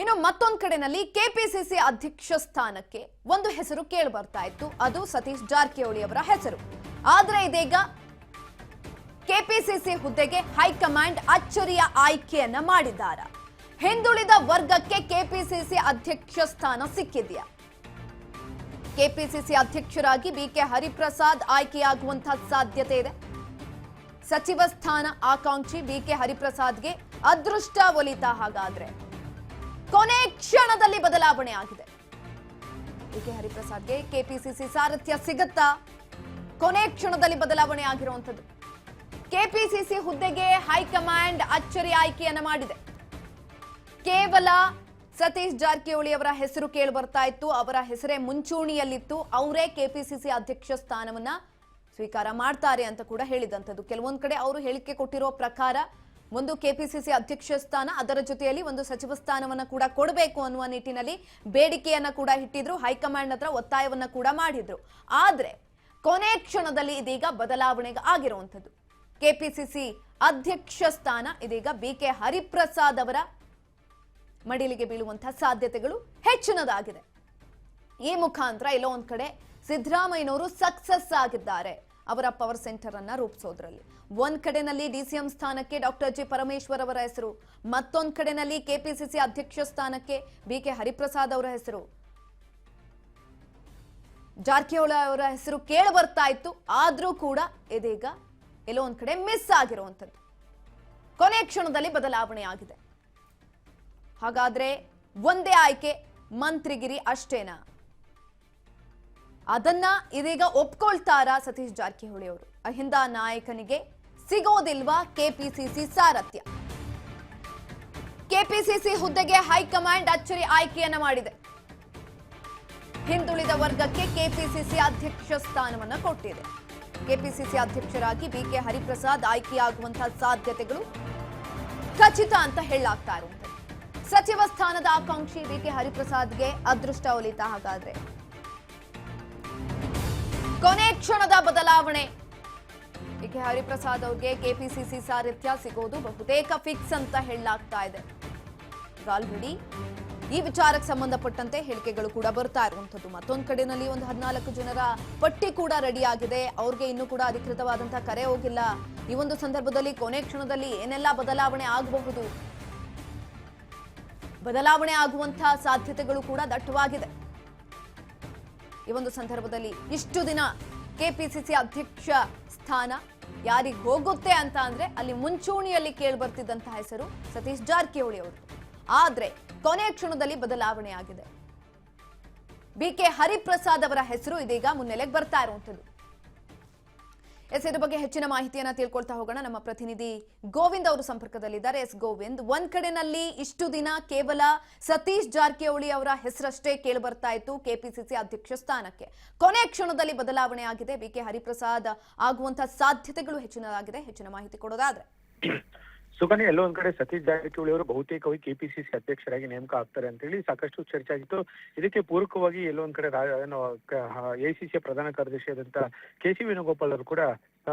ಇನ್ನು ಮತ್ತೊಂದು ಕಡೆನಲ್ಲಿ ಕೆಪಿಸಿಸಿ ಅಧ್ಯಕ್ಷ ಸ್ಥಾನಕ್ಕೆ ಒಂದು ಹೆಸರು ಕೇಳಿ ಬರ್ತಾ ಇತ್ತು, ಅದು ಸತೀಶ್ ಜಾರಕಿಹೊಳಿ ಅವರ ಹೆಸರು. ಆದ್ರೆ ಇದೀಗ ಕೆಪಿಸಿಸಿ ಹುದ್ದೆಗೆ ಹೈಕಮಾಂಡ್ ಅಚ್ಚರಿಯ ಆಯ್ಕೆಯನ್ನ ಮಾಡಿದ್ದಾರೆ. ಹಿಂದುಳಿದ ವರ್ಗಕ್ಕೆ ಕೆಪಿಸಿಸಿ ಅಧ್ಯಕ್ಷ ಸ್ಥಾನ ಸಿಕ್ಕಿದೆಯಾ? ಕೆಪಿಸಿಸಿ ಅಧ್ಯಕ್ಷರಾಗಿ ಬಿಕೆ ಹರಿಪ್ರಸಾದ್ ಆಯ್ಕೆಯಾಗುವಂತಹ ಸಾಧ್ಯತೆ ಇದೆ. ಸಚಿವ ಸ್ಥಾನ ಆಕಾಂಕ್ಷಿ ಬಿಕೆ ಹರಿಪ್ರಸಾದ್ಗೆ ಅದೃಷ್ಟ ಒಲಿತಾ? ಹಾಗಾದ್ರೆ ಕೊನೆ ಕ್ಷಣದಲ್ಲಿ ಬದಲಾವಣೆ ಆಗಿದೆ. ಬಿಕೆ ಹರಿಪ್ರಸಾದ್ಗೆ ಕೆಪಿಸಿಸಿ ಸಾರಥ್ಯ ಸಿಗುತ್ತಾ? ಕೊನೆ ಕ್ಷಣದಲ್ಲಿ ಬದಲಾವಣೆ ಆಗಿರುವಂತದ್ದು. ಕೆಪಿಸಿಸಿ ಹುದ್ದೆಗೆ ಹೈಕಮಾಂಡ್ ಅಚ್ಚರಿ ಆಯ್ಕೆಯನ್ನ ಮಾಡಿದೆ. ಕೇವಲ ಸತೀಶ್ ಜಾರಕಿಹೊಳಿ ಅವರ ಹೆಸರು ಕೇಳಿ ಬರ್ತಾ ಇತ್ತು, ಅವರ ಹೆಸರೇ ಮುಂಚೂಣಿಯಲ್ಲಿತ್ತು. ಅವರೇ ಕೆಪಿಸಿಸಿ ಅಧ್ಯಕ್ಷ ಸ್ಥಾನವನ್ನ ಸ್ವೀಕಾರ ಮಾಡ್ತಾರೆ ಅಂತ ಕೂಡ ಹೇಳಿದಂಥದ್ದು. ಕೆಲವೊಂದು ಕಡೆ ಅವರು ಹೇಳಿಕೆ ಕೊಟ್ಟಿರೋ ಪ್ರಕಾರ ಒಂದು ಕೆಪಿಸಿಸಿ ಅಧ್ಯಕ್ಷ ಸ್ಥಾನ, ಅದರ ಜೊತೆಯಲ್ಲಿ ಒಂದು ಸಚಿವ ಸ್ಥಾನವನ್ನ ಕೂಡ ಕೊಡಬೇಕು ಅನ್ನುವ ನಿಟ್ಟಿನಲ್ಲಿ ಬೇಡಿಕೆಯನ್ನ ಕೂಡ ಇಟ್ಟಿದ್ರು. ಹೈಕಮಾಂಡ್ ಹತ್ರ ಒತ್ತಾಯವನ್ನ ಕೂಡ ಮಾಡಿದ್ರು. ಆದ್ರೆ ಕೊನೆ ಕ್ಷಣದಲ್ಲಿ ಇದೀಗ ಬದಲಾವಣೆ ಆಗಿರುವಂಥದ್ದು. ಕೆಪಿಸಿಸಿ ಅಧ್ಯಕ್ಷ ಸ್ಥಾನ ಇದೀಗ ಬಿಕೆ ಹರಿಪ್ರಸಾದ್ ಅವರ ಮಡಿಲಿಗೆ ಬೀಳುವಂತಹ ಸಾಧ್ಯತೆಗಳು ಹೆಚ್ಚಿನದಾಗಿದೆ. ಈ ಮುಖಾಂತರ ಎಲ್ಲೋ ಒಂದ್ ಕಡೆ ಸಿದ್ದರಾಮಯ್ಯನವರು ಸಕ್ಸಸ್ ಆಗಿದ್ದಾರೆ ಅವರ ಪವರ್ ಸೆಂಟರ್ ಅನ್ನ ರೂಪಿಸೋದ್ರಲ್ಲಿ. ಒಂದ್ ಕಡೆನಲ್ಲಿ ಡಿಸಿಎಂ ಸ್ಥಾನಕ್ಕೆ ಡಾಕ್ಟರ್ ಜಿ ಪರಮೇಶ್ವರ್ ಅವರ ಹೆಸರು, ಮತ್ತೊಂದ್ ಕಡೆನಲ್ಲಿ ಕೆಪಿಸಿಸಿ ಅಧ್ಯಕ್ಷ ಸ್ಥಾನಕ್ಕೆ ಬಿಕೆ ಹರಿಪ್ರಸಾದ್ ಅವರ ಹೆಸರು, ಜಾರಕಿಹೊಳಿ ಅವರ ಹೆಸರು ಕೇಳಿ ಬರ್ತಾ ಇತ್ತು. ಆದ್ರೂ ಕೂಡ ಇದೀಗ ಎಲ್ಲೋ ಒಂದ್ ಕಡೆ ಮಿಸ್ ಆಗಿರುವಂತದ್ದು. ಕೊನೆ ಕ್ಷಣದಲ್ಲಿ ಬದಲಾವಣೆ ಆಗಿದೆ. ಹಾಗಾದ್ರೆ ಒಂದೇ ಆಯ್ಕೆ ಮಂತ್ರಿಗಿರಿ ಅಷ್ಟೇನಾ? ಅದನ್ನ ಇದೀಗ ಒಪ್ಕೊಳ್ತಾರಾ ಸತೀಶ್ ಜಾರಕಿಹೊಳಿ ಅವರು? ಅಹಿಂದ ನಾಯಕನಿಗೆ ಸಿಗೋದಿಲ್ವಾ ಕೆಪಿಸಿಸಿ ಸಾರಥ್ಯ? ಕೆಪಿಸಿಸಿ ಹುದ್ದೆಗೆ ಹೈಕಮಾಂಡ್ ಅಚ್ಚರಿ ಆಯ್ಕೆಯನ್ನ ಮಾಡಿದೆ. ಹಿಂದುಳಿದ ವರ್ಗಕ್ಕೆ ಕೆಪಿಸಿಸಿ ಅಧ್ಯಕ್ಷ ಸ್ಥಾನವನ್ನ ಕೊಟ್ಟಿದೆ. ಕೆಪಿಸಿಸಿ ಅಧ್ಯಕ್ಷರಾಗಿ ಬಿಕೆ ಹರಿಪ್ರಸಾದ್ ಆಯ್ಕೆಯಾಗುವಂತಹ ಸಾಧ್ಯತೆಗಳು ಖಚಿತ ಅಂತ ಹೇಳಲಾಗ್ತಾ ಇರುವಂತದ್ದು. ಸಚಿವ ಸ್ಥಾನದ ಆಕಾಂಕ್ಷಿ ಬಿಕೆ ಹರಿಪ್ರಸಾದ್ಗೆ ಅದೃಷ್ಟ ಒಲಿತಾ? ಹಾಗಾದ್ರೆ ಕೊನೆ ಕ್ಷಣದ ಬದಲಾವಣೆ. ಬಿಕೆ ಹರಿಪ್ರಸಾದ್ ಅವರಿಗೆ ಕೆಪಿಸಿಸಿ ಸಾರಥ್ಯ ಸಿಗೋದು ಬಹುತೇಕ ಫಿಕ್ಸ್ ಅಂತ ಹೇಳಲಾಗ್ತಾ ಇದೆ. ಆಲ್ರೆಡಿ ಈ ವಿಚಾರಕ್ಕೆ ಸಂಬಂಧಪಟ್ಟಂತೆ ಹೇಳಿಕೆಗಳು ಕೂಡ ಬರ್ತಾ ಇರುವಂತದ್ದು. ಮತ್ತೊಂದು ಕಡೆನಲ್ಲಿ ಒಂದು 14 ಜನರ ಪಟ್ಟಿ ಕೂಡ ರೆಡಿ ಆಗಿದೆ. ಅವ್ರಿಗೆ ಇನ್ನೂ ಕೂಡ ಅಧಿಕೃತವಾದಂತಹ ಕರೆ ಹೋಗಿಲ್ಲ. ಈ ಒಂದು ಸಂದರ್ಭದಲ್ಲಿ ಕೊನೆ ಕ್ಷಣದಲ್ಲಿ ಏನೆಲ್ಲ ಬದಲಾವಣೆ ಆಗಬಹುದು, ಬದಲಾವಣೆ ಆಗುವಂತಹ ಸಾಧ್ಯತೆಗಳು ಕೂಡ ದಟ್ಟವಾಗಿದೆ. ಈ ಒಂದು ಸಂದರ್ಭದಲ್ಲಿ ಇಷ್ಟು ದಿನ ಕೆಪಿಸಿಸಿ ಅಧ್ಯಕ್ಷ ಸ್ಥಾನ ಯಾರಿಗೆ ಹೋಗುತ್ತೆ ಅಂತ ಅಂದ್ರೆ ಅಲ್ಲಿ ಮುಂಚೂಣಿಯಲ್ಲಿ ಕೇಳಿ ಬರ್ತಿದ್ದಂತಹ ಹೆಸರು ಸತೀಶ್ ಜಾರಕಿಹೊಳಿ ಅವರು. ಆದ್ರೆ ಕೊನೆ ಕ್ಷಣದಲ್ಲಿ ಬದಲಾವಣೆ ಆಗಿದೆ. ಬಿಕೆ ಹರಿಪ್ರಸಾದ್ ಅವರ ಹೆಸರು ಇದೀಗ ಮುನ್ನೆಲೆಗೆ ಬರ್ತಾ ಇರುವಂತದ್ದು. ಇದ್ರ ಬಗ್ಗೆ ಹೆಚ್ಚಿನ ಮಾಹಿತಿಯನ್ನ ತಿಳ್ಕೊಳ್ತಾ ಹೋಗೋಣ. ನಮ್ಮ ಪ್ರತಿನಿಧಿ ಗೋವಿಂದ್ ಅವರು ಸಂಪರ್ಕದಲ್ಲಿದ್ದಾರೆ. ಎಸ್ ಗೋವಿಂದ್, ಒಂದ್ ಕಡೆನಲ್ಲಿ ಇಷ್ಟು ದಿನ ಕೇವಲ ಸತೀಶ್ ಜಾರಕಿಹೊಳಿ ಅವರ ಹೆಸರಷ್ಟೇ ಕೇಳಿ ಬರ್ತಾ ಇತ್ತು ಕೆಪಿಸಿಸಿ ಅಧ್ಯಕ್ಷ ಸ್ಥಾನಕ್ಕೆ. ಕೊನೆ ಕ್ಷಣದಲ್ಲಿ ಬದಲಾವಣೆ ಆಗಿದೆ. ಬಿಕೆ ಹರಿಪ್ರಸಾದ್ ಆಗುವಂತಹ ಸಾಧ್ಯತೆಗಳು ಹೆಚ್ಚಿನದಾಗಿದೆ. ಹೆಚ್ಚಿನ ಮಾಹಿತಿ ಕೊಡೋದಾದ್ರೆ ಸುಕನ್ಯಾ, ಎಲ್ಲೋ ಒಂದ್ ಕಡೆ ಸತೀಶ್ ಜಾರಕಿಹೊಳಿ ಅವರು ಬಹುತೇಕವಾಗಿ ಕೆಪಿಸಿಸಿ ಅಧ್ಯಕ್ಷರಾಗಿ ನೇಮಕ ಆಗ್ತಾರೆ ಅಂತ ಹೇಳಿ ಸಾಕಷ್ಟು ಚರ್ಚೆ ಆಗಿತ್ತು. ಇದಕ್ಕೆ ಪೂರಕವಾಗಿ ಎಲ್ಲೋ ಒಂದ್ ಕಡೆ ಎಐಸಿಸಿಯ ಪ್ರಧಾನ ಕಾರ್ಯದರ್ಶಿಯಾದಂತ ಕೆ.ಸಿ. ವೇಣುಗೋಪಾಲ್ ಅವರು ಕೂಡ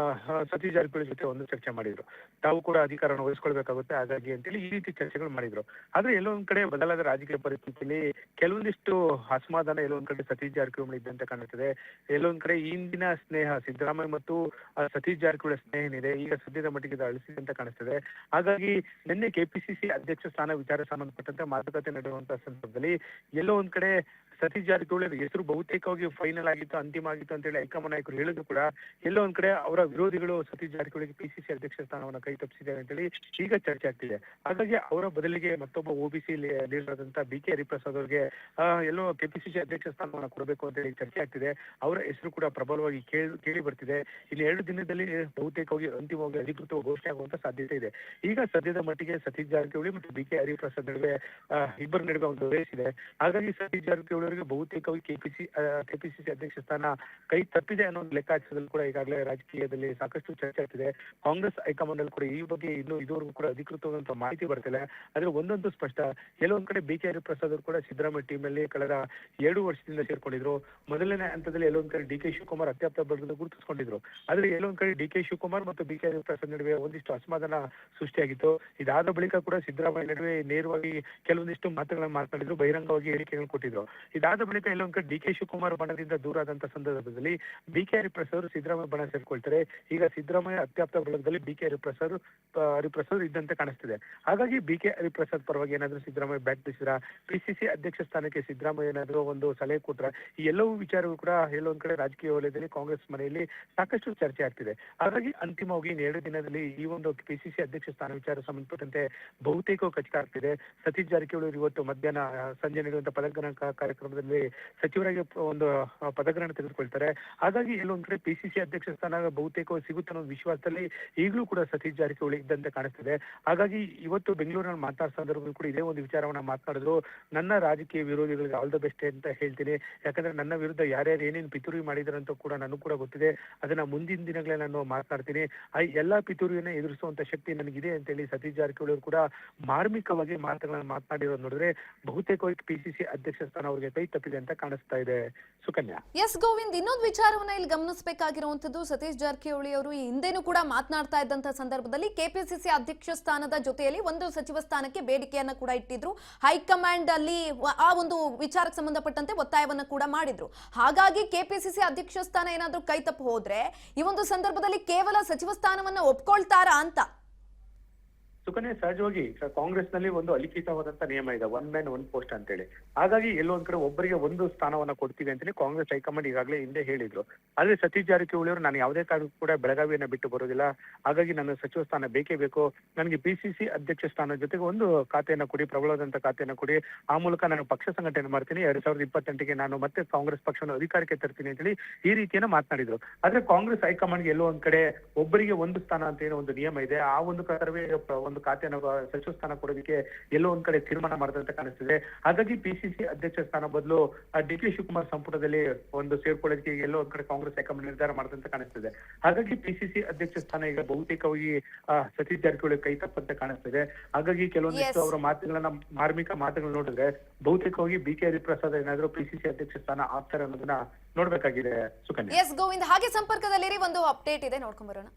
ಸತೀಶ್ ಜಾರಕಿಹೊಳಿ ಜೊತೆ ಒಂದು ಚರ್ಚೆ ಮಾಡಿದ್ರು. ತಾವು ಕೂಡ ಅಧಿಕಾರವನ್ನು ವಹಿಸ್ಕೊಳ್ಬೇಕಾಗುತ್ತೆ ಹಾಗಾಗಿ ಅಂತೇಳಿ ಈ ರೀತಿ ಚರ್ಚೆಗಳು ಮಾಡಿದ್ರು. ಆದ್ರೆ ಎಲ್ಲೋ ಒಂದ್ ಕಡೆ ಬದಲಾದ ರಾಜಕೀಯ ಪರಿಸ್ಥಿತಿಯಲ್ಲಿ ಕೆಲವೊಂದಿಷ್ಟು ಅಸಮಾಧಾನ ಎಲ್ಲೋ ಒಂದ್ ಕಡೆ ಸತೀಶ್ ಜಾರಕಿಹೊಳಿ ಇದ್ದಂತೆ ಕಾಣುತ್ತದೆ. ಎಲ್ಲೊಂದ್ ಕಡೆ ಹಿಂದಿನ ಸ್ನೇಹ ಸಿದ್ದರಾಮಯ್ಯ ಮತ್ತು ಸತೀಶ್ ಜಾರಕಿಹೊಳಿ ಸ್ನೇಹ ಏನಿದೆ ಈಗ ಸದ್ಯದ ಮಟ್ಟಿಗೆ ಅಳಿಸಿದೆ ಕಾಣಿಸ್ತದೆ. ಹಾಗಾಗಿ ನಿನ್ನೆ ಕೆಪಿಸಿಸಿ ಅಧ್ಯಕ್ಷ ಸ್ಥಾನ ವಿಚಾರ ಸಂಬಂಧಪಟ್ಟಂತೆ ಮಾತುಕತೆ ನಡೆಯುವಂತಹ ಸಂದರ್ಭದಲ್ಲಿ ಎಲ್ಲೋ ಒಂದ್ ಕಡೆ ಸತೀಶ್ ಜಾರಕಿಹೊಳಿ ಹೆಸರು ಬಹುತೇಕವಾಗಿ ಫೈನಲ್ ಆಗಿತ್ತು, ಅಂತಿಮ ಆಗಿತ್ತು ಅಂತ ಹೇಳಿ ಹೈಕಮಾಂಡ್ ನಾಯಕರು ಹೇಳಿದ್ರು ಕೂಡ ಎಲ್ಲೋ ಒಂದ್ ಕಡೆ ಅವರ ವಿರೋಧಿಗಳು ಸತೀಶ್ ಜಾರಕಿಹೊಳಿಗೆ ಪಿಸಿಸಿ ಅಧ್ಯಕ್ಷ ಸ್ಥಾನವನ್ನು ಕೈ ತಪ್ಪಿಸಿದ್ದಾರೆ ಅಂತ ಹೇಳಿ ಈಗ ಚರ್ಚೆ ಆಗ್ತಿದೆ. ಹಾಗಾಗಿ ಅವರ ಬದಲಿಗೆ ಮತ್ತೊಬ್ಬ ಒಬಿಸಿ ಲೀಡರ್ ಆದಂತ ಬಿಕೆ ಹರಿಪ್ರಸಾದ್ ಅವರಿಗೆ ಎಲ್ಲೋ ಕೆಪಿಸಿಸಿ ಅಧ್ಯಕ್ಷ ಸ್ಥಾನವನ್ನು ಕೊಡಬೇಕು ಅಂತ ಹೇಳಿ ಚರ್ಚೆ ಆಗ್ತಿದೆ. ಅವರ ಹೆಸರು ಕೂಡ ಪ್ರಬಲವಾಗಿ ಕೇಳಿ ಬರ್ತಿದೆ. ಇಲ್ಲಿ 2 ದಿನದಲ್ಲಿ ಬಹುತೇಕವಾಗಿ ಅಂತಿಮವಾಗಿ ಅಧಿಕೃತವಾಗಿ ಘೋಷಣೆ ಆಗುವಂತ ಸಾಧ್ಯತೆ ಇದೆ. ಈಗ ಸದ್ಯದ ಮಟ್ಟಿಗೆ ಸತೀಶ್ ಜಾರಕಿಹೊಳಿ ಮತ್ತು ಬಿಕೆ ಹರಿಪ್ರಸಾದ್ ನಡುವೆ ಇಬ್ಬರ ನಡುವೆ ಒಂದು ರೇಸ್ ಇದೆ. ಹಾಗಾಗಿ ಸತೀಶ್ ಜಾರಕಿಹೊಳಿ ಅವರಿಗೆ ಬಹುತೇಕವಾಗಿ ಕೆಪಿಸಿಸಿ ಅಧ್ಯಕ್ಷ ಸ್ಥಾನ ಕೈ ತಪ್ಪಿದೆ ಅನ್ನೋ ಲೆಕ್ಕಾಚಾರದಲ್ಲಿ ಕೂಡ ಈಗಾಗಲೇ ರಾಜಕೀಯ ವಲಯದಲ್ಲಿ ಸಾಕಷ್ಟು ಚರ್ಚೆ ಆಗ್ತಿದೆ. ಕಾಂಗ್ರೆಸ್ ಹೈಕಮಾಂಡ್ ಅಲ್ಲಿ ಕೂಡ ಈ ಬಗ್ಗೆ ಇನ್ನೂ ಇದುವರೆಗೂ ಕೂಡ ಅಧಿಕೃತವಾದಂತಹ ಮಾಹಿತಿ ಬರ್ತಿಲ್ಲ. ಆದ್ರೆ ಒಂದೊಂದು ಸ್ಪಷ್ಟ, ಎಲ್ಲೋ ಒಂದ್ ಕಡೆ BK ಹರಿಪ್ರಸಾದ್ ಅವರು ಕೂಡ ಸಿದ್ದರಾಮಯ್ಯ ಟೀಮ್ ಅಲ್ಲಿ ಕಳೆದ 2 ವರ್ಷದಿಂದ ಸೇರ್ಕೊಂಡಿದ್ರು. ಮೊದಲನೇ ಹಂತದಲ್ಲಿ ಎಲ್ಲೊಂದ್ ಕಡೆ DK ಶಿವಕುಮಾರ್ ಅತ್ಯಪ್ತ ಬಳಗದಿಂದ ಗುರುತಿಸಿಕೊಂಡಿದ್ರು. ಆದ್ರೆ ಎಲ್ಲೊಂದ್ ಕಡೆ DK ಶಿವಕುಮಾರ್ ಮತ್ತು BK ಹರಿಪ್ರಸಾದ್ ನಡುವೆ ಒಂದಿಷ್ಟು ಅಸಮಾಧಾನ ಸೃಷ್ಟಿಯಾಗಿತ್ತು. ಇದಾದ ಬಳಿಕ ಕೂಡ ಸಿದ್ದರಾಮಯ್ಯ ನಡುವೆ ನೇರವಾಗಿ ಕೆಲವೊಂದಿಷ್ಟು ಮಾತುಗಳನ್ನ ಮಾತನಾಡಿದ್ರು, ಬಹಿರಂಗವಾಗಿ ಹೇಳಿಕೆಗಳನ್ನು ಕೊಟ್ಟಿದ್ರು. ಇದಾದ ಬಳಿಕ ಎಲ್ಲೊಂದ್ ಕಡೆ DK ಶಿವಕುಮಾರ್ ಬಣದಿಂದ ದೂರ ಆದಂತ ಸಂದರ್ಭದಲ್ಲಿ BK ಹರಿಪ್ರಸಾದ್ ಸಿದ್ದರಾಮಯ್ಯ ಬಣ ಸೇರ್ಕೊಳ್ತಾರೆ. ಈಗ ಸಿದ್ದರಾಮಯ್ಯ ಅತ್ಯಪ್ತ ಬಳಗದಲ್ಲಿ BK ಹರಿಪ್ರಸಾದ್ ಇದ್ದಂತೆ ಕಾಣಿಸ್ತಿದೆ. ಹಾಗಾಗಿ BK ಹರಿಪ್ರಸಾದ್ ಪರವಾಗಿ ಏನಾದ್ರು ಸಿದ್ದರಾಮಯ್ಯ ಬ್ಯಾಟ್ ಬೀಸಿದ್ರ, PCC ಅಧ್ಯಕ್ಷ ಸ್ಥಾನಕ್ಕೆ ಸಿದ್ದರಾಮಯ್ಯ ಏನಾದ್ರು ಒಂದು ಸಲಹೆ ಕೊಟ್ರ, ಈ ಎಲ್ಲವೂ ವಿಚಾರಗಳು ಕೂಡ ಎಲ್ಲೊಂದ್ ಕಡೆ ರಾಜಕೀಯ ವಲಯದಲ್ಲಿ ಕಾಂಗ್ರೆಸ್ ಮನೆಯಲ್ಲಿ ಸಾಕಷ್ಟು ಚರ್ಚೆ ಆಗ್ತಿದೆ. ಹಾಗಾಗಿ ಅಂತಿಮವಾಗಿ 2 ದಿನದಲ್ಲಿ ಈ ಒಂದು PCC ಅಧ್ಯಕ್ಷ ಸ್ಥಾನ ವಿಚಾರ ಸಂಬಂಧಪಟ್ಟಂತೆ ಬಹುತೇಕ ಖಚಿತ ಆಗ್ತಿದೆ. ಸತೀಶ್ ಜಾರಕಿಹೊಳಿ ಇವತ್ತು ಮಧ್ಯಾಹ್ನ ಸಂಜೆ ನಡೆಯುವಂತಹ ಪದಗ್ರಹಣ ಕಾರ್ಯಕ್ರಮದಲ್ಲಿ ಸಚಿವರಾಗಿ ಒಂದು ಪದಗ್ರಹಣ ತೆಗೆದುಕೊಳ್ತಾರೆ. ಹಾಗಾಗಿ ಎಲ್ಲೊಂದ್ ಕಡೆ PCC ಅಧ್ಯಕ್ಷ ಸ್ಥಾನ ಬಹುತೇಕ ಸಿಗುತ್ತೆ ಅನ್ನೋ ವಿಶ್ವಾಸದಲ್ಲಿ ಈಗಲೂ ಕೂಡ ಸತೀಶ್ ಜಾರಕಿಹೊಳಿ ಇದ್ದಂತೆ ಕಾಣಿಸ್ತಿದೆ. ಹಾಗಾಗಿ ಇವತ್ತು ಬೆಂಗಳೂರಿನಲ್ಲಿ ಮಾತನಾಡಿದ ಸಂದರ್ಭದಲ್ಲಿ ಕೂಡ ಇದೇ ಒಂದು ವಿಚಾರವನ್ನ ಮಾತನಾಡಿದ್ರು. ನನ್ನ ರಾಜಕೀಯ ವಿರೋಧಿಗಳಿಗೆ ಆಲ್ ದ ಬೆಸ್ಟ್ ಅಂತ ಹೇಳ್ತೀನಿ. ಯಾಕಂದ್ರೆ ನನ್ನ ವಿರುದ್ಧ ಯಾರ್ಯಾರು ಏನೇನು ಪಿತೂರಿ ಮಾಡಿದಾರೆ ಅಂತ ಕೂಡ ನನಗೂ ಕೂಡ ಗೊತ್ತಿದೆ. ಅದನ್ನ ಮುಂದಿನ ದಿನಗಳೇ ನಾನು ಮಾತನಾಡ್ತೀನಿ. ಎಲ್ಲಾ ಪಿತೂರಿಯನ್ನ ಎದುರಿಸುವಂತ ಶಕ್ತಿ ನನಗಿದೆ ಅಂತ ಹೇಳಿ ಸತೀಶ್ ಜಾರಕಿಹೊಳಿ ಅವರು ಕೂಡ ಮಾರ್ಮಿಕವಾಗಿ ಮಾತುಗಳನ್ನ ಮಾತನಾಡಿರೋದು ನೋಡಿದ್ರೆ ಬಹುತೇಕವಾಗಿ PCC ಅಧ್ಯಕ್ಷ ಸ್ಥಾನ ಅವರಿಗೆ ಕೈ ತಪ್ಪಿದೆ ಅಂತ ಕಾಣಿಸ್ತಾ ಇದೆ. ಸುಕನ್ಯಾ. ಎಸ್ ಗೋವಿಂದ್, ಇನ್ನೊಂದು ವಿಚಾರವನ್ನ ಇಲ್ಲಿ ಗಮನಿಸಬೇಕಾಗಿರುವಂತದ್ದು, ಸತೀಶ್ ಜಾರಕಿಹೊಳಿ ಅವರು ಈ ಹಿಂದೆನೂ ಕೂಡ ಮಾತನಾಡ್ತಾ ಇದ್ದಂತ ಸಂದರ್ಭದಲ್ಲಿ KPCC ಅಧ್ಯಕ್ಷ ಸ್ಥಾನದ ಜೊತೆಯಲ್ಲಿ ಒಂದು ಸಚಿವ ಸ್ಥಾನಕ್ಕೆ ಬೇಡಿಕೆಯನ್ನ ಕೂಡ ಇಟ್ಟಿದ್ರು. ಹೈಕಮಾಂಡ್ ಅಲ್ಲಿ ಆ ಒಂದು ವಿಚಾರಕ್ಕೆ ಸಂಬಂಧಪಟ್ಟಂತೆ ಒತ್ತಾಯವನ್ನ ಕೂಡ ಮಾಡಿದ್ರು. ಹಾಗಾಗಿ KPCC ಅಧ್ಯಕ್ಷ ಸ್ಥಾನ ಏನಾದ್ರೂ ಕೈ ತಪ್ಪು ಹೋದ್ರೆ ಈ ಒಂದು ಸಂದರ್ಭದಲ್ಲಿ ಕೇವಲ ಸಚಿವ ಸ್ಥಾನವನ್ನ ಒಪ್ಕೊಳ್ತಾರಾ ಅಂತ? ಸುಕನ್ಯಾ, ಸಹಜವಾಗಿ ಕಾಂಗ್ರೆಸ್ ನಲ್ಲಿ ಒಂದು ಅಲಿಖಿತವಾದಂತ ನಿಯಮ ಇದೆ, 1 man 1 post ಅಂತ ಹೇಳಿ. ಹಾಗಾಗಿ ಎಲ್ಲೋ ಒಂದ್ ಕಡೆ ಒಬ್ಬರಿಗೆ ಒಂದು ಸ್ಥಾನವನ್ನ ಕೊಡ್ತೀವಿ ಅಂತೇಳಿ ಕಾಂಗ್ರೆಸ್ ಹೈಕಮಾಂಡ್ ಈಗಾಗಲೇ ಹಿಂದೆ ಹೇಳಿದ್ರು. ಆದ್ರೆ ಸತೀಶ್ ಜಾರಕಿಹೊಳಿ ಅವರು ನಾನು ಯಾವುದೇ ಕಾರಣಕ್ಕೂ ಕೂಡ ಬೆಳಗಾವಿಯನ್ನ ಬಿಟ್ಟು ಬರೋದಿಲ್ಲ, ಹಾಗಾಗಿ ನನ್ನ ಸಚಿವ ಸ್ಥಾನ ಬೇಕೇ ಬೇಕು, ನನಗೆ PCC ಅಧ್ಯಕ್ಷ ಸ್ಥಾನ ಜೊತೆಗೆ ಒಂದು ಖಾತೆಯನ್ನ ಕೊಡಿ, ಪ್ರಬಲವಾದಂತ ಖಾತೆಯನ್ನ ಕೊಡಿ, ಆ ಮೂಲಕ ನಾನು ಪಕ್ಷ ಸಂಘಟನೆ ಮಾಡ್ತೀನಿ, 2028ಗೆ ನಾನು ಮತ್ತೆ ಕಾಂಗ್ರೆಸ್ ಪಕ್ಷವನ್ನು ಅಧಿಕಾರಕ್ಕೆ ತರ್ತೀನಿ ಅಂತೇಳಿ ಈ ರೀತಿಯನ್ನ ಮಾತನಾಡಿದ್ರು. ಆದ್ರೆ ಕಾಂಗ್ರೆಸ್ ಹೈಕಮಾಂಡ್ಗೆ ಎಲ್ಲೋ ಒಂದ್ ಕಡೆ ಒಬ್ಬರಿಗೆ ಒಂದು ಸ್ಥಾನ ಅಂತ ಏನೋ ಒಂದು ನಿಯಮ ಇದೆ, ಆ ಒಂದು ಪ್ರಕಾರವೇ ಒಂದು ಖಾತೆಯನ್ನು ಸಚಿವ ಸ್ಥಾನ ಕೊಡೋದಕ್ಕೆ ಎಲ್ಲೋ ಒಂದ್ ಕಡೆ ತೀರ್ಮಾನ ಮಾಡಿದಂತೆ ಕಾಣಿಸ್ತಿದೆ. ಹಾಗಾಗಿ PCC ಅಧ್ಯಕ್ಷ ಸ್ಥಾನ ಬದಲು DK ಶಿವಕುಮಾರ್ ಸಂಪುಟದಲ್ಲಿ ಒಂದು ಸೇರ್ಕೊಳ್ಳೋದಕ್ಕೆ ಎಲ್ಲೋ ಒಂದ್ ಕಡೆ ಕಾಂಗ್ರೆಸ್ ಹೈಕಮಾಂಡ್ ನಿರ್ಧಾರ ಮಾಡಿದಂತೆ ಕಾಣಿಸ್ತಿದೆ. ಹಾಗಾಗಿ PCC ಅಧ್ಯಕ್ಷ ಸ್ಥಾನ ಈಗ ಬಹುತೇಕವಾಗಿ ಸತೀಶ್ ಜಾರಕಿಹೊಳಿ ಕೈ ತಪ್ಪಂತೆ ಕಾಣಿಸ್ತಿದೆ. ಹಾಗಾಗಿ ಕೆಲವೊಂದಿಷ್ಟು ಅವರ ಮಾತುಗಳನ್ನ ಮಾರ್ಮಿಕ ಮಾತುಗಳು ನೋಡಿದ್ರೆ ಬಹುತೇಕವಾಗಿ BK ಹರಿಪ್ರಸಾದ್ ಏನಾದ್ರು PCC ಅಧ್ಯಕ್ಷ ಸ್ಥಾನ ಆಗ್ತಾರೆ ಅನ್ನೋದನ್ನ ನೋಡ್ಬೇಕಾಗಿದೆ. ಸುಕನ್ಯಾ. ಎಸ್ ಗೋವಿಂದ್, ಹಾಗೆ ಸಂಪರ್ಕದಲ್ಲಿರಿ, ಒಂದು ಅಪ್ಡೇಟ್ ಇದೆ, ನೋಡ್ಕೊಂಡ್ ಬರೋಣ.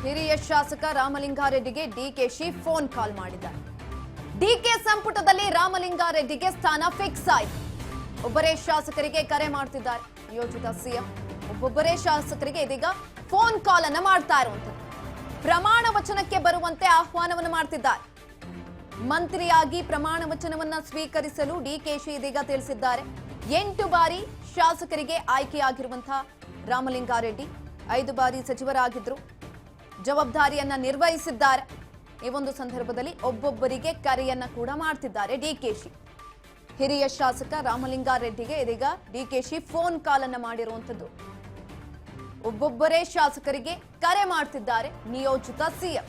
ಹಿರಿಯ ಶಾಸಕ ರಾಮಲಿಂಗಾರೆಡ್ಡಿಗೆ DKಶಿ ಫೋನ್ ಕಾಲ್ ಮಾಡಿದ್ದಾರೆ. DK ಸಂಪುಟದಲ್ಲಿ ರಾಮಲಿಂಗಾರೆಡ್ಡಿಗೆ ಸ್ಥಾನ ಫಿಕ್ಸ್ ಆಯಿತು. ಒಬ್ಬರೇ ಶಾಸಕರಿಗೆ ಕರೆ ಮಾಡ್ತಿದ್ದಾರೆ ನಿಯೋಜಿತ CM. ಒಬ್ಬೊಬ್ಬರೇ ಶಾಸಕರಿಗೆ ಇದೀಗ ಫೋನ್ ಕಾಲ್ ಅನ್ನ ಮಾಡ್ತಾ ಇರುವಂತದ್ದು. ಪ್ರಮಾಣ ವಚನಕ್ಕೆ ಬರುವಂತೆ ಆಹ್ವಾನವನ್ನು ಮಾಡ್ತಿದ್ದಾರೆ. ಮಂತ್ರಿಯಾಗಿ ಪ್ರಮಾಣ ವಚನವನ್ನ ಸ್ವೀಕರಿಸಲು DKಶಿ ಇದೀಗ ತಿಳಿಸಿದ್ದಾರೆ. 8 ಬಾರಿ ಶಾಸಕರಿಗೆ ಆಯ್ಕೆಯಾಗಿರುವಂತಹ ರಾಮಲಿಂಗಾರೆಡ್ಡಿ 5 ಬಾರಿ ಸಚಿವರಾಗಿದ್ರು, ಜವಾಬ್ದಾರಿಯನ್ನ ನಿರ್ವಹಿಸಿದ್ದಾರೆ. ಈ ಒಂದು ಸಂದರ್ಭದಲ್ಲಿ ಒಬ್ಬೊಬ್ಬರಿಗೆ ಕರೆಯನ್ನ ಕೂಡ ಮಾಡ್ತಿದ್ದಾರೆ DKಶಿ. ಹಿರಿಯ ಶಾಸಕ ರಾಮಲಿಂಗಾರೆಡ್ಡಿಗೆ ಇದೀಗ DKಶಿ ಫೋನ್ ಕಾಲ್ ಅನ್ನ ಮಾಡಿರುವಂತದ್ದು. ಒಬ್ಬೊಬ್ಬರೇ ಶಾಸಕರಿಗೆ ಕರೆ ಮಾಡ್ತಿದ್ದಾರೆ ನಿಯೋಜಿತ CM.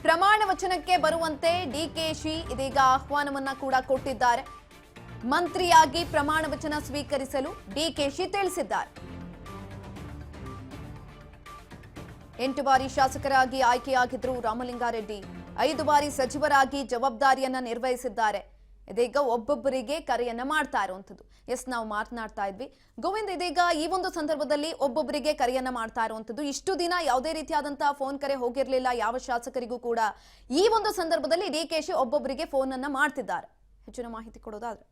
ಪ್ರಮಾಣ ವಚನಕ್ಕೆ ಬರುವಂತೆ DKಶಿ ಇದೀಗ ಆಹ್ವಾನವನ್ನ ಕೂಡ ಕೊಟ್ಟಿದ್ದಾರೆ. ಮಂತ್ರಿಯಾಗಿ ಪ್ರಮಾಣ ವಚನ ಸ್ವೀಕರಿಸಲು DKಶಿ ತಿಳಿಸಿದ್ದಾರೆ. 8 ಬಾರಿ ಶಾಸಕರಾಗಿ ಆಯ್ಕೆಯಾಗಿದ್ರು ರಾಮಲಿಂಗಾರೆಡ್ಡಿ, 5 ಬಾರಿ ಸಚಿವರಾಗಿ ಜವಾಬ್ದಾರಿಯನ್ನ ನಿರ್ವಹಿಸಿದ್ದಾರೆ. ಇದೀಗ ಒಬ್ಬೊಬ್ಬರಿಗೆ ಕರೆಯನ್ನ ಮಾಡ್ತಾ ಇರುವಂತದ್ದು. ಎಸ್, ನಾವು ಮಾತನಾಡ್ತಾ ಇದ್ವಿ ಗೋವಿಂದ್, ಇದೀಗ ಈ ಒಂದು ಸಂದರ್ಭದಲ್ಲಿ ಒಬ್ಬೊಬ್ಬರಿಗೆ ಕರೆಯನ್ನ ಮಾಡ್ತಾ ಇರುವಂತದ್ದು. ಇಷ್ಟು ದಿನ ಯಾವುದೇ ರೀತಿಯಾದಂತಹ ಫೋನ್ ಕರೆ ಹೋಗಿರ್ಲಿಲ್ಲ ಯಾವ ಶಾಸಕರಿಗೂ ಕೂಡ. ಈ ಒಂದು ಸಂದರ್ಭದಲ್ಲಿ DKಶಿ ಒಬ್ಬೊಬ್ಬರಿಗೆ ಫೋನ್ ಅನ್ನ ಮಾಡ್ತಿದ್ದಾರೆ. ಹೆಚ್ಚಿನ ಮಾಹಿತಿ ಕೊಡೋದಾದ್ರೆ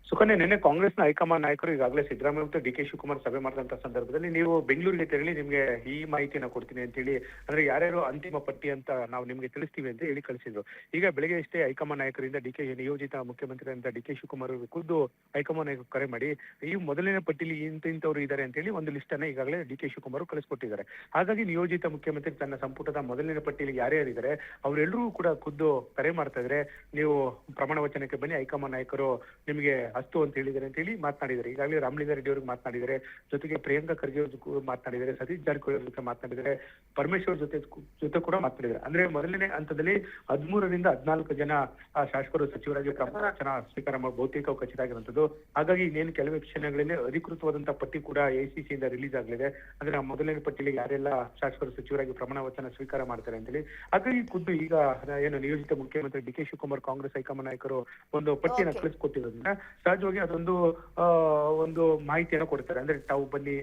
ಸುಕನ್ಯಾ, ನಿನ್ನೆ ಕಾಂಗ್ರೆಸ್ನ ಹೈಕಮಾಂಡ್ ನಾಯಕರು ಈಗಾಗಲೇ ಸಿದ್ದರಾಮಯ್ಯ ಮತ್ತು DK ಶಿವಕುಮಾರ್ ಸಭೆ ಮಾಡಿದಂತ ಸಂದರ್ಭದಲ್ಲಿ ನೀವು ಬೆಂಗಳೂರಿಗೆ ತೆರಳಿ ನಿಮ್ಗೆ ಈ ಮಾಹಿತಿಯನ್ನ ಕೊಡ್ತೀನಿ ಅಂತ ಹೇಳಿ, ಅಂದ್ರೆ ಯಾರ್ಯಾರು ಅಂತಿಮ ಪಟ್ಟಿ ಅಂತ ನಾವು ನಿಮ್ಗೆ ತಿಳಿಸ್ತೀವಿ ಅಂತ ಹೇಳಿ ಕಳಿಸಿದ್ರು. ಈಗ ಬೆಳಗ್ಗೆ ಅಷ್ಟೇ ಹೈಕಮಾಂಡ್ ನಾಯಕರಿಂದ ನಿಯೋಜಿತ ಮುಖ್ಯಮಂತ್ರಿ ಅಂತ DK ಶಿವಕುಮಾರ್ ಅವರು ಖುದ್ದು ಹೈಕಮಾಂಡ್ ನಾಯಕರು ಕರೆ ಮಾಡಿ ಈ ಮೊದಲನೇ ಪಟ್ಟಿಲಿ ಇಂಥವ್ರು ಇದ್ದಾರೆ ಅಂತ ಹೇಳಿ ಒಂದು ಲಿಸ್ಟ್ ಅನ್ನ ಈಗಾಗಲೇ DK ಶಿವಕುಮಾರ್ ಕಳಿಸ್ಕೊಟ್ಟಿದ್ದಾರೆ. ಹಾಗಾಗಿ ನಿಯೋಜಿತ ಮುಖ್ಯಮಂತ್ರಿ ತನ್ನ ಸಂಪುಟದ ಮೊದಲನೇ ಪಟ್ಟಿಯಲ್ಲಿ ಯಾರ್ಯಾರಿದ್ದಾರೆ ಅವರೆಲ್ಲರೂ ಕೂಡ ಖುದ್ದು ಕರೆ ಮಾಡ್ತಾ ಇದ್ರೆ, ನೀವು ಪ್ರಮಾಣ ವಚನಕ್ಕೆ ಬನ್ನಿ, ಹೈಕಮಾಂಡ್ ನಾಯಕರು ನಿಮಗೆ ಅಸ್ತು ಅಂತ ಹೇಳಿದ್ದಾರೆ ಅಂತ ಹೇಳಿ ಮಾತನಾಡಿದ್ದಾರೆ. ಈಗಾಗಲೇ ರಾಮಲಿಂಗಾರೆಡ್ಡಿ ಅವ್ರಿಗೆ ಮಾತನಾಡಿದ್ದಾರೆ, ಜೊತೆಗೆ ಪ್ರಿಯಾಂಕಾ ಖರ್ಗೆ ಅವ್ರ ಮಾತನಾಡಿದ್ದಾರೆ, ಸತೀಶ್ ಜಾರಕಿಹೊಳಿ ಅವ್ರ ಜೊತೆ ಮಾತನಾಡಿದ್ದಾರೆ, ಪರಮೇಶ್ವರ್ ಜೊತೆ ಕೂಡ ಮಾತನಾಡಿದ್ದಾರೆ. ಅಂದ್ರೆ ಮೊದಲನೇ ಹಂತದಲ್ಲಿ 13ರಿಂದ 14 ಜನ ಶಾಸಕರು ಸಚಿವರಾಗಿ ಪ್ರಮಾಣ ವಚನ ಸ್ವೀಕಾರ ಮಾಡಿ ಬಹುತೇಕ ಖಚಿತ ಆಗಿರುವಂತದ್ದು. ಹಾಗಾಗಿ ಇನ್ನೇನು ಕೆಲವೇ ಕ್ಷಣಗಳಲ್ಲಿ ಅಧಿಕೃತವಾದಂತಹ ಪಟ್ಟಿ ಕೂಡ AICC ಇಂದ ರಿಲೀಸ್ ಆಗಲಿದೆ. ಅಂದ್ರೆ ಮೊದಲನೇ ಪಟ್ಟಿಯಲ್ಲಿ ಯಾರೆಲ್ಲ ಶಾಸಕರು ಸಚಿವರಾಗಿ ಪ್ರಮಾಣ ವಚನ ಸ್ವೀಕಾರ ಮಾಡ್ತಾರೆ ಅಂತೇಳಿ. ಹಾಗಾಗಿ ಖುದ್ದು ಈಗ ಏನು ನಿಯೋಜಿತ ಮುಖ್ಯಮಂತ್ರಿ DK ಶಿವಕುಮಾರ್ ಕಾಂಗ್ರೆಸ್ ಹೈಕಮಾಂಡ್ ನಾಯಕರು ಒಂದು ಪಟ್ಟಿಯನ್ನು ಕಳಿಸ್ಕೊಟ್ಟಿರೋದ್ರಿಂದ ಸಹಜವಾಗಿ ಅದೊಂದು ಒಂದು ಮಾಹಿತಿಯನ್ನು ಕೊಡ್ತಾರೆ. ಅಂದ್ರೆ ತಾವು ಬನ್ನಿ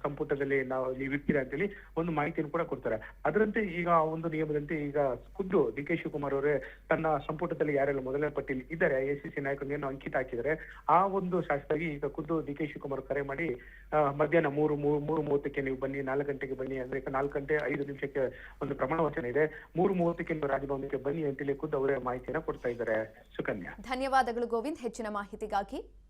ಸಂಪುಟದಲ್ಲಿ ನೀವು ಇರ್ತೀರಾ ಅಂತೇಳಿ ಒಂದು ಮಾಹಿತಿಯನ್ನು ಕೂಡ ಕೊಡ್ತಾರೆ. ಅದರಂತೆ ಈಗ ಒಂದು ನಿಯಮದಂತೆ ಈಗ ಖುದ್ದು DK ಶಿವಕುಮಾರ್ ಅವರೇ ತನ್ನ ಸಂಪುಟದಲ್ಲಿ ಯಾರೆಲ್ಲ ಮೊದಲನೇ ಪಟ್ಟಿಯಲ್ಲಿ ಇದ್ದಾರೆ AICC ನಾಯಕರಿಗೆ ಅಂಕಿತ ಹಾಕಿದರೆ ಆ ಒಂದು ಶಾಸಕರಾಗಿ ಈಗ ಖುದ್ದು DK ಶಿವಕುಮಾರ್ ಕರೆ ಮಾಡಿ ಮಧ್ಯಾಹ್ನ 3:30ಕ್ಕೆ ನೀವು ಬನ್ನಿ, 4 ಗಂಟೆಗೆ ಬನ್ನಿ, ಅಂದ್ರೆ 4 ಗಂಟೆ 5 ನಿಮಿಷಕ್ಕೆ ಒಂದು ಪ್ರಮಾಣ ವಚನ ಇದೆ, 3:30ಕ್ಕೆ ನೀವು ರಾಜಭವನಕ್ಕೆ ಬನ್ನಿ ಅಂತೇಳಿ ಖುದ್ದು ಅವರೇ ಮಾಹಿತಿಯನ್ನು ಕೊಡ್ತಾ ಇದ್ದಾರೆ. ಸುಕನ್ಯಾ, ಧನ್ಯವಾದಗಳು ಗೋವಿಂದ್ ಹೆಚ್ಚಿನ ಮಾಹಿತಿಗಾಗಿ.